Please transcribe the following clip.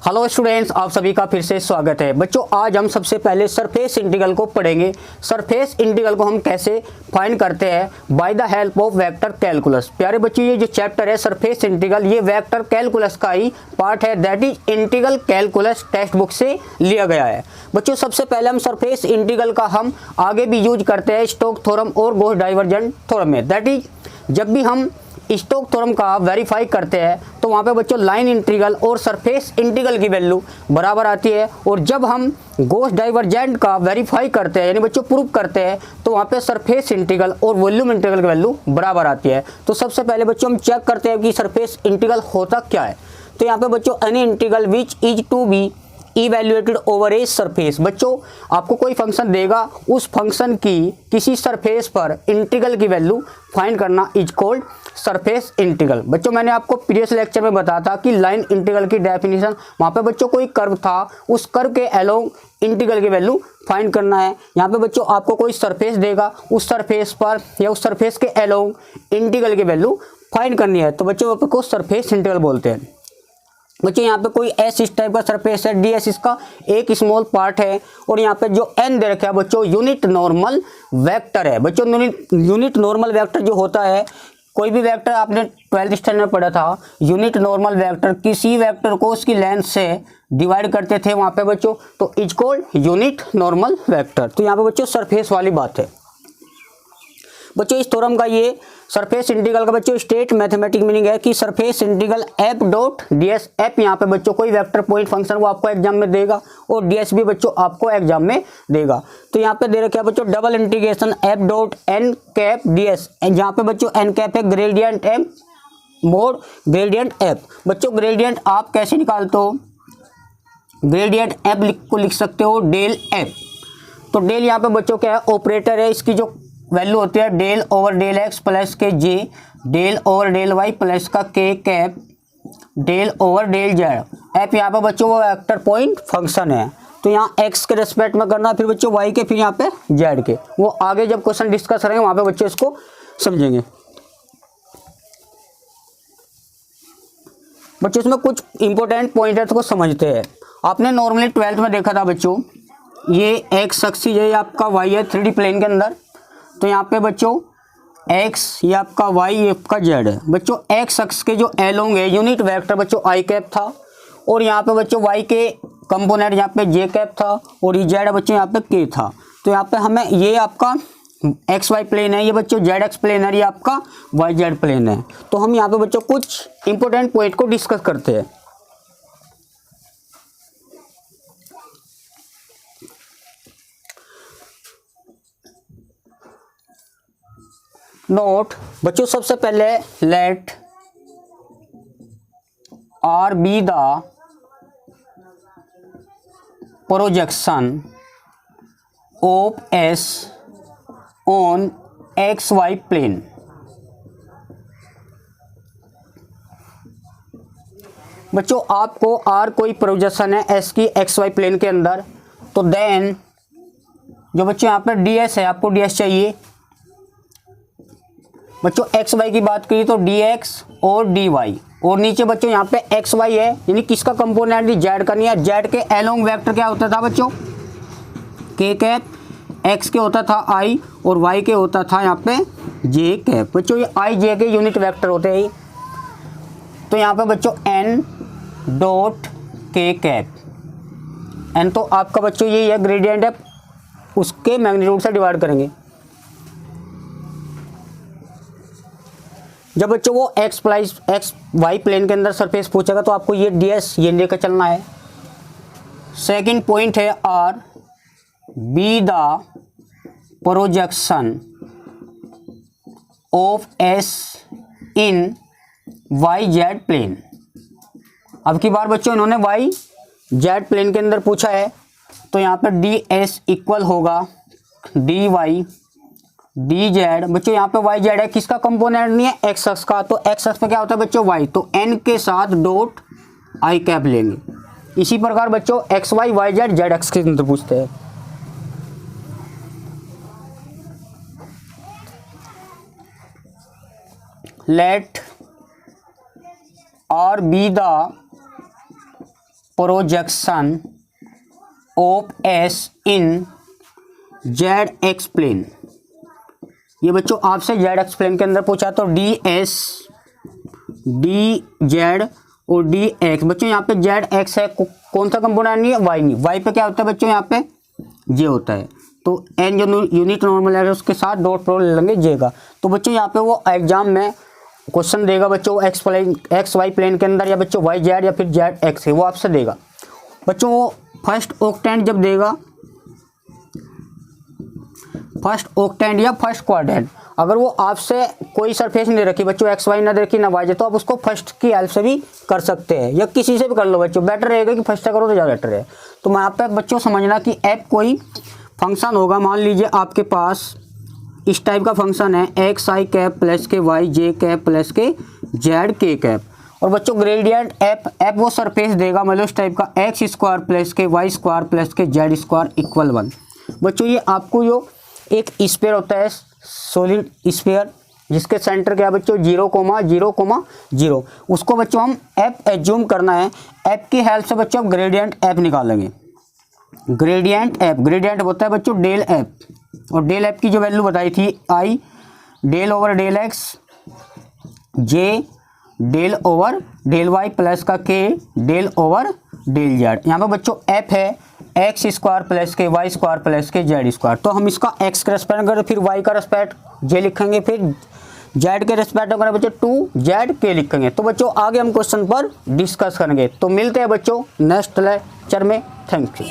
Hello students, आप सभी का फिर से स्वागत है। बच्चों, आज हम सबसे पहले सरफेस इंटीग्रल को पढ़ेंगे। सरफेस इंटीग्रल को हम कैसे फाइंड करते हैं by the help of vector calculus. प्यारे बच्चों, ये जो चैप्टर है सरफेस इंटीग्रल, ये वेक्टर कैलकुलस का ही पार्ट है, that is integral calculus text book से लिया गया है। बच्चों, सबसे पहले हम सरफेस इंटीग्रल का हम आगे भी यूज करते हैं स्टोक्स थ्योरम और गॉस डाइवर्जेंट थ्योरम में। दैट इज जब भी हम स्टोक्स थ्योरम का वेरीफाई करते हैं तो वहाँ पे बच्चों लाइन इंटीग्रल और सरफेस इंटीग्रल की वैल्यू बराबर आती है, और जब हम गॉस डाइवर्जेंट का वेरीफाई करते हैं यानी बच्चों प्रूव करते हैं तो वहाँ पे सरफेस इंटीग्रल और वॉल्यूम इंटीग्रल की वैल्यू बराबर आती है। तो सबसे पहले बच्चों हम चेक करते हैं कि सरफेस इंटीग्रल होता क्या है। तो यहाँ पे बच्चों any integral which is to be evaluated over a surface. बच्चों, आपको कोई फंक्शन देगा, उस फंक्शन की किसी सरफेस पर इंटीग्रल की वैल्यू फाइंड करना इज कॉल्ड सरफेस इंटीग्रल। बच्चों, मैंने आपको प्रीवियस लेक्चर में बताया था कि लाइन इंटीग्रल की डेफिनेशन, वहाँ पे बच्चों कोई कर्व था, उस कर्व के अलोंग इंटीग्रल की वैल्यू फाइंड करना है। यहाँ पे बच्चों आपको कोई सरफेस देगा, उस सरफेस पर या उस सरफेस के अलोंग इंटीग्रल की वैल्यू फाइंड करनी है, तो बच्चों आपको वेक्टर इंटीग्रल बोलते हैं। बच्चों, यहाँ पे कोई एस इस टाइप का सरफेस है, डी एस इसका एक स्मॉल पार्ट है, और यहाँ पे जो एन दे रखा है बच्चों यूनिट नॉर्मल वेक्टर है। बच्चों, यूनिट नॉर्मल वेक्टर जो होता है, कोई भी वेक्टर आपने 12th स्टैंडर्ड में पढ़ा था, यूनिट नॉर्मल वेक्टर किसी वेक्टर को उसकी लेंथ से डिवाइड करते थे वहाँ पे बच्चों, तो is called unit normal vector. तो यहाँ पे बच्चों सरफेस वाली बात है। बच्चों, इस थ्योरम का ये सरफेस इंटीग्रल का बच्चों स्टेट मैथमेटिक मीनिंग है कि surface integral F dot DS. F यहाँ पे बच्चों कोई वेक्टर पॉइंट फंक्शन वो आपको एग्जाम में देगा, और डीएस भी बच्चों आपको एग्जाम में देगा। तो यहाँ पे दे रखा है बच्चों double integration F dot N cap DS, जहाँ पे बच्चों एन कैप है gradient M mod gradient F. बच्चों, ग्रेडियंट आप कैसे निकालते हो? ग्रेडियंट एफ को लिख सकते हो डेल एफ। तो डेल यहाँ पे बच्चों क्या है? ऑपरेटर है, इसकी जो वैल्यू होती है del over del x plus के j, del over del y plus का k cap, del over del z. F यहाँ पे बच्चों वो वेक्टर पॉइंट फंक्शन है, तो यहाँ एक्स के रेस्पेक्ट में करना, फिर बच्चों वाई के, फिर यहाँ पे जेड के। वो आगे जब क्वेश्चन डिस्कस करेंगे वहाँ पे बच्चों इसको समझेंगे। बच्चों, इसमें कुछ इंपॉर्टेंट पॉइंटर्स को समझते हैं। आपने नॉर्मली 12th में देखा था बच्चों, ये एक्स एक्सिस है, आपका वाई है 3D प्लेन के अंदर। तो यहाँ पे बच्चों x ये आपका y ये आपका z है। बच्चों, x अक्ष के जो एलोंग है यूनिट वेक्टर बच्चों i कैप था, और यहाँ पे बच्चों y के कंपोनेंट यहाँ पे j कैप था, और ये z बच्चों यहाँ पे k था। तो यहाँ पे हमें ये आपका xy प्लेन है, ये बच्चों zx प्लेन है, ये आपका yz प्लेन है। तो हम यहाँ पे बच्चों कुछ इंपॉर्टेंट पॉइंट को डिस्कस करते हैं। नोट बच्चों, सबसे पहले let R be the projection of S on X Y plane. बच्चों, आपको आर कोई प्रोजेक्शन है एस की एक्स वाई प्लेन के अंदर, तो देन जो बच्चों यहाँ पर डी एस है, आपको डी एस चाहिए। बच्चों, एक्स वाई की बात करिए तो डी एक्स और डी वाई, और नीचे बच्चों यहाँ पे एक्स वाई है, यानी किसका कंपोनेंट? जेड का नहीं है। जेड के एलोंग वेक्टर क्या होता था बच्चों? के कैप। एक्स के होता था आई, और वाई के होता था यहाँ पे जे कैप। बच्चों, ये आई जे के यूनिट वेक्टर होते हैं। तो यहाँ पे बच्चों एन डॉट के कैप, एन तो आपका बच्चों ये है ग्रेडियंट है, उसके मैग्नीट्यूड से डिवाइड करेंगे। जब बच्चों वो एक्स वाई प्लेन के अंदर सरफेस पूछेगा तो आपको ये डीएस ये लेकर चलना है। सेकंड पॉइंट है R be the projection of S in Y Z plane. अब की बार बच्चों इन्होंने वाई जेड प्लेन के अंदर पूछा है, तो यहाँ पर डी एस इक्वल होगा डी वाई डी जेड। बच्चों, यहाँ पे वाई जेड है, किसका कंपोनेंट नहीं है? एक्स अक्ष का। तो एक्स अक्ष पे क्या होता है बच्चों? वाई, तो एन के साथ डॉट आई कैप लेंगे। इसी प्रकार बच्चों X Y Y Z Z अक्ष के अंदर पूछते हैं। let R be the projection of S in Z X plane. ये बच्चों आपसे जेड एक्स प्लेन के अंदर पूछा तो डी एस डी जेड और डी एक्स। बच्चों यहाँ पे जेड एक्स है, कौन सा कंपोनेंट नहीं है, वाई नहीं। वाई पे क्या होता है बच्चों, यहाँ पे जे होता है, तो एन जो यूनिट नॉर्मल है उसके साथ डॉट प्रोडक्ट ले लेंगे जे का। तो बच्चों यहाँ पे वो एग्जाम में क्वेश्चन देगा बच्चों एक्स वाई प्लेन के अंदर, या बच्चों वाई जेड या फिर जेड एक्स है, वो आपसे देगा। बच्चों वो फर्स्ट ऑक्टेंट जब देगा, फर्स्ट ऑक्टेंट या फर्स्ट क्वाड्रेंट, अगर वो आपसे कोई सरफेस नहीं रखी बच्चों, एक्स वाई ना रखी ना वाई, तो आप उसको फर्स्ट की हेल्प से भी कर सकते हैं या किसी से भी कर लो बच्चों। बेटर रहेगा कि फर्स्ट करो तो ज़्यादा बेटर है। तो मैं यहाँ पे बच्चों समझना कि एफ कोई फंक्शन होगा, मान लीजिए आपके पास इस टाइप का फंक्शन है, एक्स आई कैप प्लस के वाई जे कैप प्लस के जेड के कैप। और बच्चों ग्रेडियंट एफ वो सरफेस देगा, मतलब इस टाइप का एक्स स्क्वायर प्लस के वाई स्क्वायर प्लस के जेड स्क्वायर इक्वल 1। बच्चों ये आपको जो एक स्फीयर होता है, सॉलिड स्फीयर, जिसके सेंटर क्या है बच्चों 0,0,0, उसको बच्चों हम एफ एज्यूम करना है। एफ की हेल्प से बच्चों आप ग्रेडियंट एफ निकालेंगे। ग्रेडियंट होता है बच्चों डेल एफ, और डेल एफ की जो वैल्यू बताई थी i del over del x j del over del y plus का k del over del Z. यहाँ पे बच्चों एफ है एक्स स्क्वायर प्लस के वाई स्क्वायर प्लस के जेड स्क्वायर। तो हम इसका एक्स का रेस्पेक्ट करें, फिर वाई का रेस्पेक्ट जे लिखेंगे, फिर जेड के रेस्पेक्ट करें बच्चों 2z के लिखेंगे। तो बच्चों आगे हम क्वेश्चन पर डिस्कस करेंगे। तो मिलते हैं बच्चों नेक्स्ट लेक्चर में। Thank you.